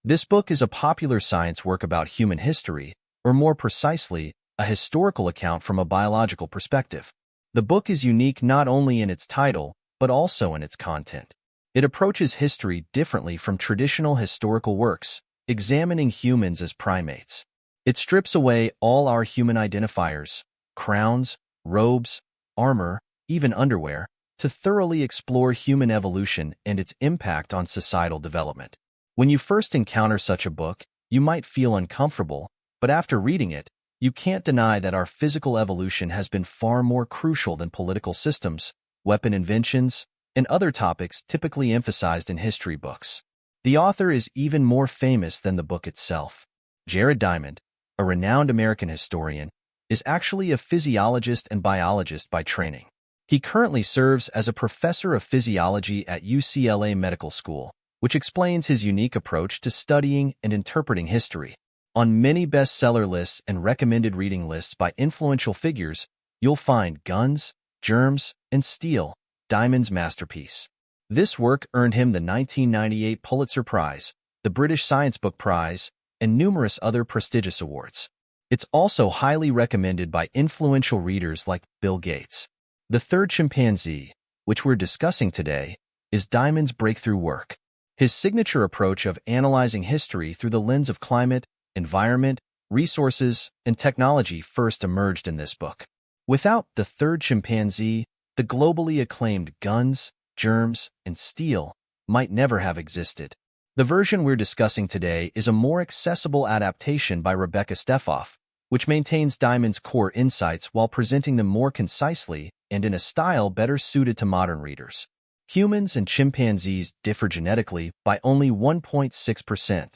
This book is a popular science work about human history, or more precisely, a historical account from a biological perspective. The book is unique not only in its title, but also in its content. It approaches history differently from traditional historical works, examining humans as primates. It strips away all our human identifiers, crowns, robes, armor, even underwear, to thoroughly explore human evolution and its impact on societal development. When you first encounter such a book, you might feel uncomfortable, but after reading it, you can't deny that our physical evolution has been far more crucial than political systems, weapon inventions, and other topics typically emphasized in history books. The author is even more famous than the book itself. Jared Diamond, a renowned American historian, is actually a physiologist and biologist by training. He currently serves as a professor of physiology at UCLA Medical School, which explains his unique approach to studying and interpreting history. On many bestseller lists and recommended reading lists by influential figures, you'll find Guns, Germs, and Steel, Diamond's masterpiece. This work earned him the 1998 Pulitzer Prize, the British Science Book Prize, and numerous other prestigious awards. It's also highly recommended by influential readers like Bill Gates. The Third Chimpanzee, which we're discussing today, is Diamond's breakthrough work. His signature approach of analyzing history through the lens of climate, environment, resources, and technology first emerged in this book. Without The Third Chimpanzee, the globally acclaimed Guns, Germs, and Steel might never have existed. The version we're discussing today is a more accessible adaptation by Rebecca Steffoff, which maintains Diamond's core insights while presenting them more concisely and in a style better suited to modern readers. Humans and chimpanzees differ genetically by only 1.6%.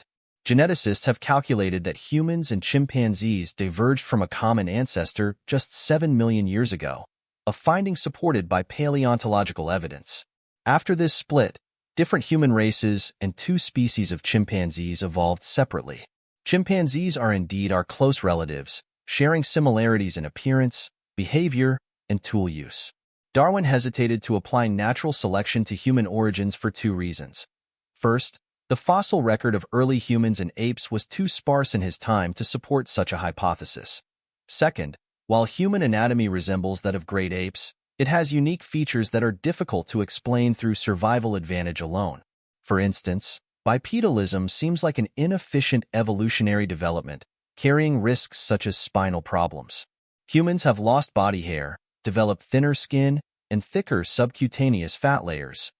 Geneticists have calculated that humans and chimpanzees diverged from a common ancestor just 7 million years ago, a finding supported by paleontological evidence. After this split, different human races and two species of chimpanzees evolved separately. Chimpanzees are indeed our close relatives, sharing similarities in appearance, behavior, and tool use. Darwin hesitated to apply natural selection to human origins for two reasons. First, the fossil record of early humans and apes was too sparse in his time to support such a hypothesis. Second, while human anatomy resembles that of great apes, it has unique features that are difficult to explain through survival advantage alone. For instance, bipedalism seems like an inefficient evolutionary development, carrying risks such as spinal problems. Humans have lost body hair, developed thinner skin, and thicker subcutaneous fat layers,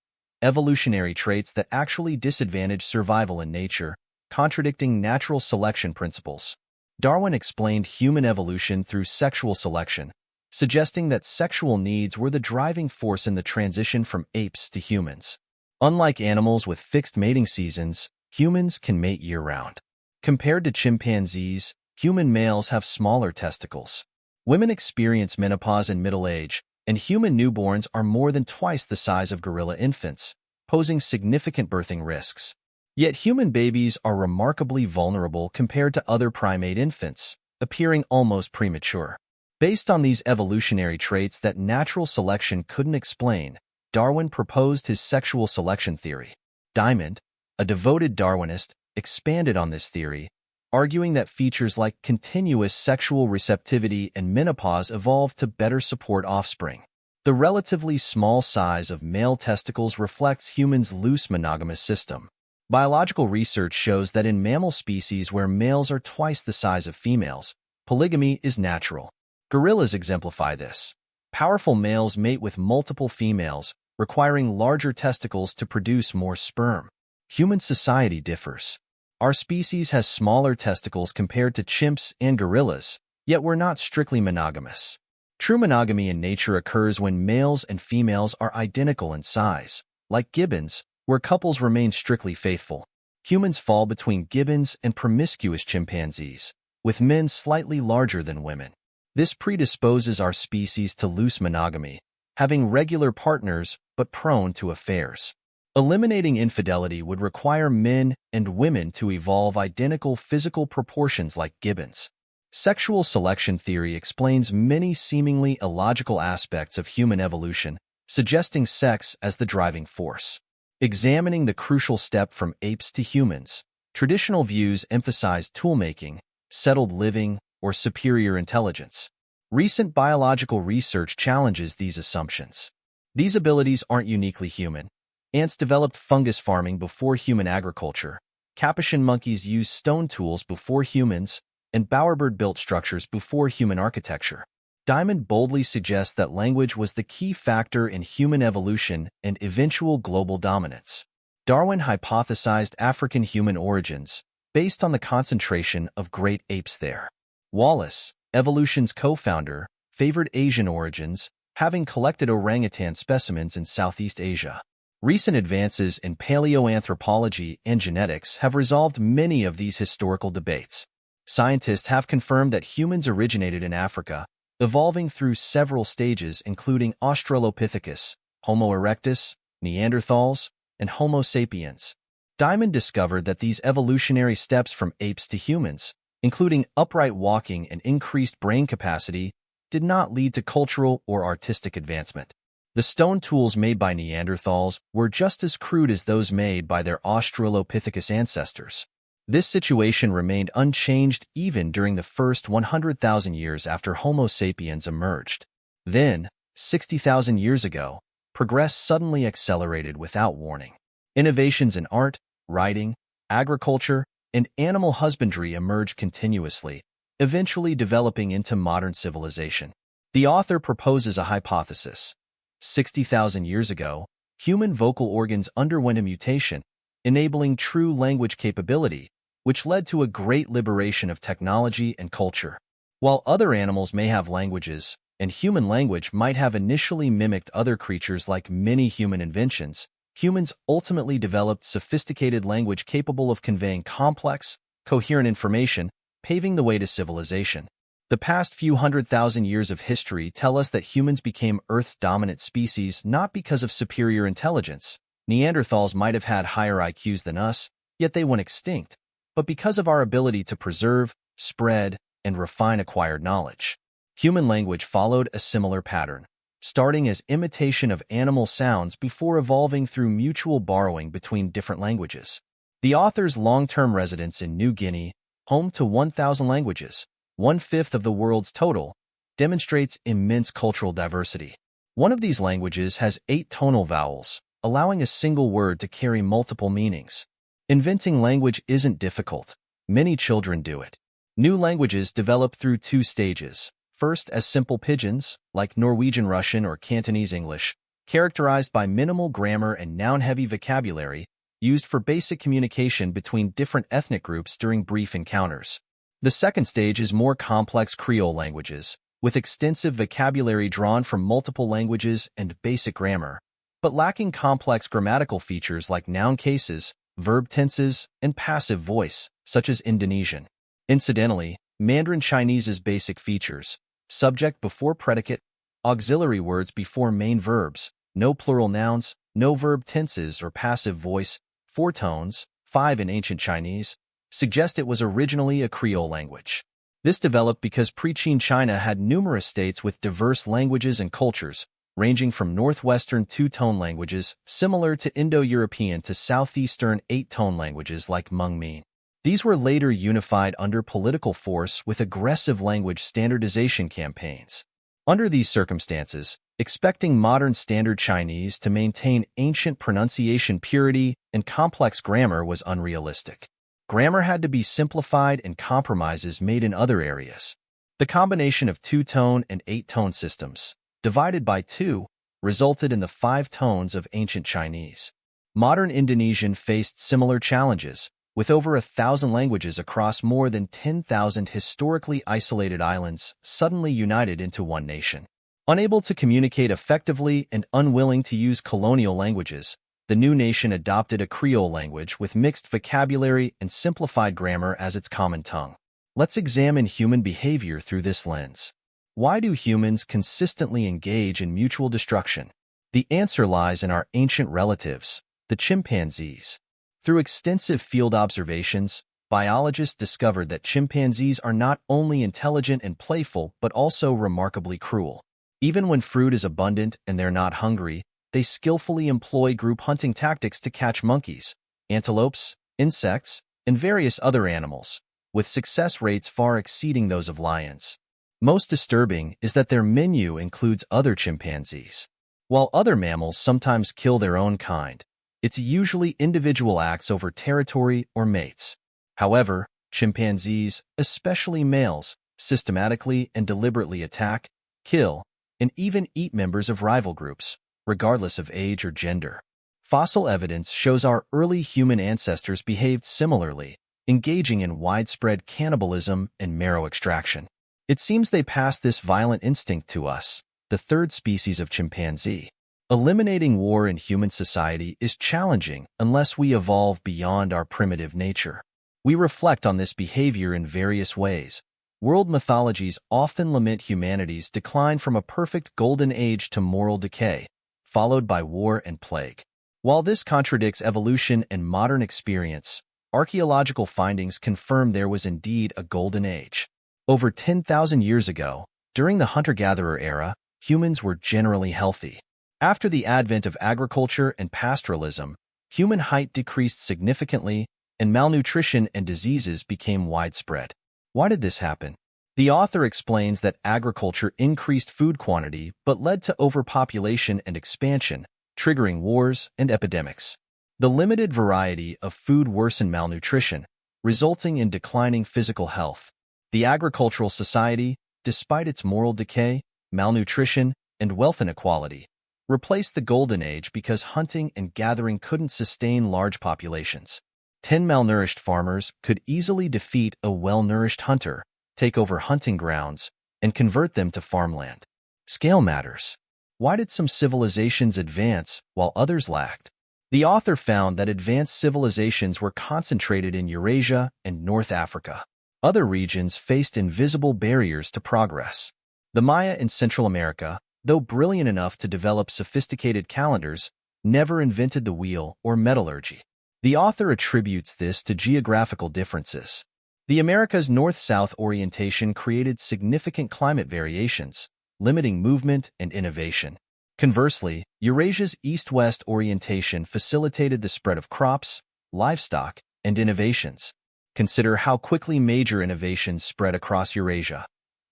evolutionary traits that actually disadvantage survival in nature, contradicting natural selection principles. Darwin explained human evolution through sexual selection, suggesting that sexual needs were the driving force in the transition from apes to humans. Unlike animals with fixed mating seasons, humans can mate year-round. Compared to chimpanzees, human males have smaller testicles. Women experience menopause in middle age, and human newborns are more than twice the size of gorilla infants, posing significant birthing risks. Yet human babies are remarkably vulnerable compared to other primate infants, appearing almost premature. Based on these evolutionary traits that natural selection couldn't explain, Darwin proposed his sexual selection theory. Diamond, a devoted Darwinist, expanded on this theory, arguing that features like continuous sexual receptivity and menopause evolved to better support offspring. The relatively small size of male testicles reflects humans' loose monogamous system. Biological research shows that in mammal species where males are twice the size of females, polygamy is natural. Gorillas exemplify this. Powerful males mate with multiple females, requiring larger testicles to produce more sperm. Human society differs. Our species has smaller testicles compared to chimps and gorillas, yet we're not strictly monogamous. True monogamy in nature occurs when males and females are identical in size, like gibbons, where couples remain strictly faithful. Humans fall between gibbons and promiscuous chimpanzees, with men slightly larger than women. This predisposes our species to loose monogamy, having regular partners but prone to affairs. Eliminating infidelity would require men and women to evolve identical physical proportions like gibbons. Sexual selection theory explains many seemingly illogical aspects of human evolution, suggesting sex as the driving force. Examining the crucial step from apes to humans, Traditional views emphasize toolmaking, settled living, or superior intelligence. Recent biological research challenges these assumptions. These abilities aren't uniquely human. Ants developed fungus farming before human agriculture. Capuchin monkeys used stone tools before humans, and bowerbird built structures before human architecture. Diamond boldly suggests that language was the key factor in human evolution and eventual global dominance. Darwin hypothesized African human origins, based on the concentration of great apes there. Wallace, evolution's co-founder, favored Asian origins, having collected orangutan specimens in Southeast Asia. Recent advances in paleoanthropology and genetics have resolved many of these historical debates. Scientists have confirmed that humans originated in Africa, evolving through several stages including Australopithecus, Homo erectus, Neanderthals, and Homo sapiens. Diamond discovered that these evolutionary steps from apes to humans, including upright walking and increased brain capacity, did not lead to cultural or artistic advancement. The stone tools made by Neanderthals were just as crude as those made by their Australopithecus ancestors. This situation remained unchanged even during the first 100,000 years after Homo sapiens emerged. Then, 60,000 years ago, progress suddenly accelerated without warning. Innovations in art, writing, agriculture, and animal husbandry emerged continuously, eventually developing into modern civilization. The author proposes a hypothesis. 60,000 years ago, human vocal organs underwent a mutation, enabling true language capability, which led to a great liberation of technology and culture. While other animals may have languages, and human language might have initially mimicked other creatures like many human inventions, humans ultimately developed sophisticated language capable of conveying complex, coherent information, paving the way to civilization. The past few 100,000 years of history tell us that humans became Earth's dominant species not because of superior intelligence. Neanderthals might have had higher IQs than us, yet they went extinct, but because of our ability to preserve, spread, and refine acquired knowledge. Human language followed a similar pattern, starting as imitation of animal sounds before evolving through mutual borrowing between different languages. The author's long-term residence in New Guinea, home to 1,000 languages, one-fifth of the world's total, demonstrates immense cultural diversity. One of these languages has 8 tonal vowels, allowing a single word to carry multiple meanings. Inventing language isn't difficult. Many children do it. New languages develop through 2 stages. First, as simple pidgins, like Norwegian Russian or Cantonese English, characterized by minimal grammar and noun-heavy vocabulary, used for basic communication between different ethnic groups during brief encounters. The second stage is more complex Creole languages, with extensive vocabulary drawn from multiple languages and basic grammar, but lacking complex grammatical features like noun cases, verb tenses, and passive voice, such as Indonesian. Incidentally, Mandarin Chinese's basic features, subject before predicate, auxiliary words before main verbs, no plural nouns, no verb tenses or passive voice, 4 tones, 5 in ancient Chinese, suggest it was originally a Creole language. This developed because pre-Qin China had numerous states with diverse languages and cultures, ranging from northwestern 2-tone languages similar to Indo-European to southeastern 8-tone languages like Hmong-Mien. These were later unified under political force with aggressive language standardization campaigns. Under these circumstances, expecting modern Standard Chinese to maintain ancient pronunciation purity and complex grammar was unrealistic. Grammar had to be simplified and compromises made in other areas. The combination of 2-tone and 8-tone systems, divided by 2, resulted in the 5 tones of ancient Chinese. Modern Indonesian faced similar challenges, with over 1,000 languages across more than 10,000 historically isolated islands suddenly united into one nation. Unable to communicate effectively and unwilling to use colonial languages, the new nation adopted a Creole language with mixed vocabulary and simplified grammar as its common tongue. Let's examine human behavior through this lens. Why do humans consistently engage in mutual destruction? The answer lies in our ancient relatives, the chimpanzees. Through extensive field observations, biologists discovered that chimpanzees are not only intelligent and playful but also remarkably cruel. Even when fruit is abundant and they're not hungry, they skillfully employ group hunting tactics to catch monkeys, antelopes, insects, and various other animals, with success rates far exceeding those of lions. Most disturbing is that their menu includes other chimpanzees. While other mammals sometimes kill their own kind, it's usually individual acts over territory or mates. However, chimpanzees, especially males, systematically and deliberately attack, kill, and even eat members of rival groups, regardless of age or gender. Fossil evidence shows our early human ancestors behaved similarly, engaging in widespread cannibalism and marrow extraction. It seems they passed this violent instinct to us, the third species of chimpanzee. Eliminating war in human society is challenging unless we evolve beyond our primitive nature. We reflect on this behavior in various ways. World mythologies often lament humanity's decline from a perfect golden age to moral decay, followed by war and plague. While this contradicts evolution and modern experience, archaeological findings confirm there was indeed a golden age. Over 10,000 years ago, during the hunter-gatherer era, humans were generally healthy. After the advent of agriculture and pastoralism, human height decreased significantly, and malnutrition and diseases became widespread. Why did this happen? The author explains that agriculture increased food quantity but led to overpopulation and expansion, triggering wars and epidemics. The limited variety of food worsened malnutrition, resulting in declining physical health. The agricultural society, despite its moral decay, malnutrition, and wealth inequality, replaced the Golden Age because hunting and gathering couldn't sustain large populations. 10 malnourished farmers could easily defeat a well-nourished hunter, take over hunting grounds, and convert them to farmland. Scale matters. Why did some civilizations advance while others lagged? The author found that advanced civilizations were concentrated in Eurasia and North Africa. Other regions faced invisible barriers to progress. The Maya in Central America, though brilliant enough to develop sophisticated calendars, never invented the wheel or metallurgy. The author attributes this to geographical differences. The Americas' north-south orientation created significant climate variations, limiting movement and innovation. Conversely, Eurasia's east-west orientation facilitated the spread of crops, livestock, and innovations. Consider how quickly major innovations spread across Eurasia.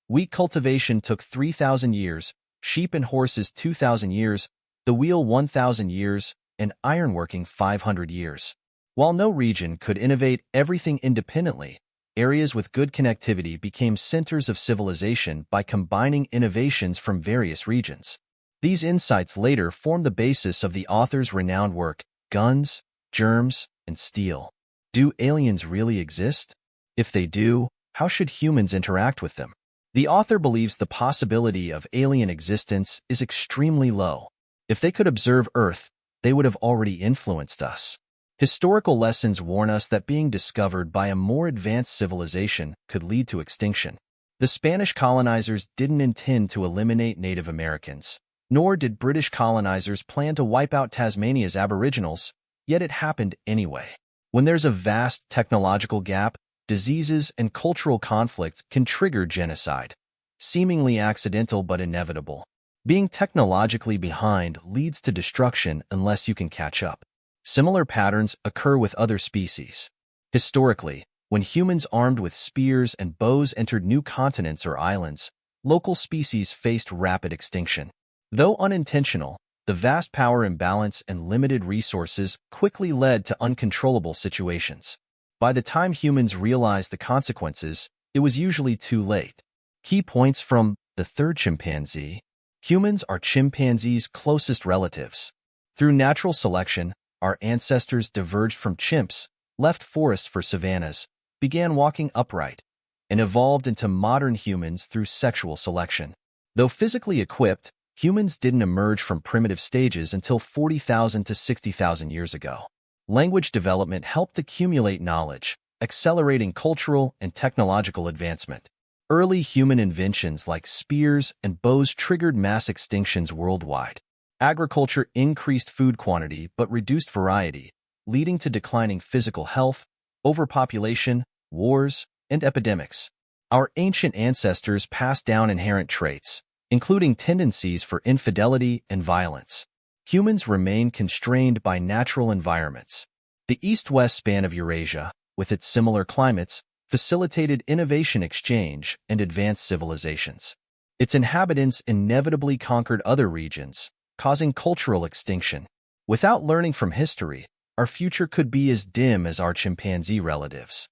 Wheat cultivation took 3,000 years, sheep and horses 2,000 years, the wheel 1,000 years, and ironworking 500 years. While no region could innovate everything independently, areas with good connectivity became centers of civilization by combining innovations from various regions. These insights later formed the basis of the author's renowned work, Guns, Germs, and Steel. Do aliens really exist? If they do, how should humans interact with them? The author believes the possibility of alien existence is extremely low. If they could observe Earth, they would have already influenced us. Historical lessons warn us that being discovered by a more advanced civilization could lead to extinction. The Spanish colonizers didn't intend to eliminate Native Americans, nor did British colonizers plan to wipe out Tasmania's Aboriginals, yet it happened anyway. When there's a vast technological gap, diseases and cultural conflicts can trigger genocide, seemingly accidental but inevitable. Being technologically behind leads to destruction unless you can catch up. Similar patterns occur with other species. Historically, when humans armed with spears and bows entered new continents or islands, local species faced rapid extinction. Though unintentional, the vast power imbalance and limited resources quickly led to uncontrollable situations. By the time humans realized the consequences, it was usually too late. Key points from The Third Chimpanzee. Humans are chimpanzees' closest relatives. Through natural selection, our ancestors diverged from chimps, left forests for savannas, began walking upright, and evolved into modern humans through sexual selection. Though physically equipped, humans didn't emerge from primitive stages until 40,000 to 60,000 years ago. Language development helped accumulate knowledge, accelerating cultural and technological advancement. Early human inventions like spears and bows triggered mass extinctions worldwide. Agriculture increased food quantity but reduced variety, leading to declining physical health, overpopulation, wars, and epidemics. Our ancient ancestors passed down inherent traits, including tendencies for infidelity and violence. Humans remain constrained by natural environments. The east-west span of Eurasia, with its similar climates, facilitated innovation exchange and advanced civilizations. Its inhabitants inevitably conquered other regions, causing cultural extinction. Without learning from history, our future could be as dim as our chimpanzee relatives.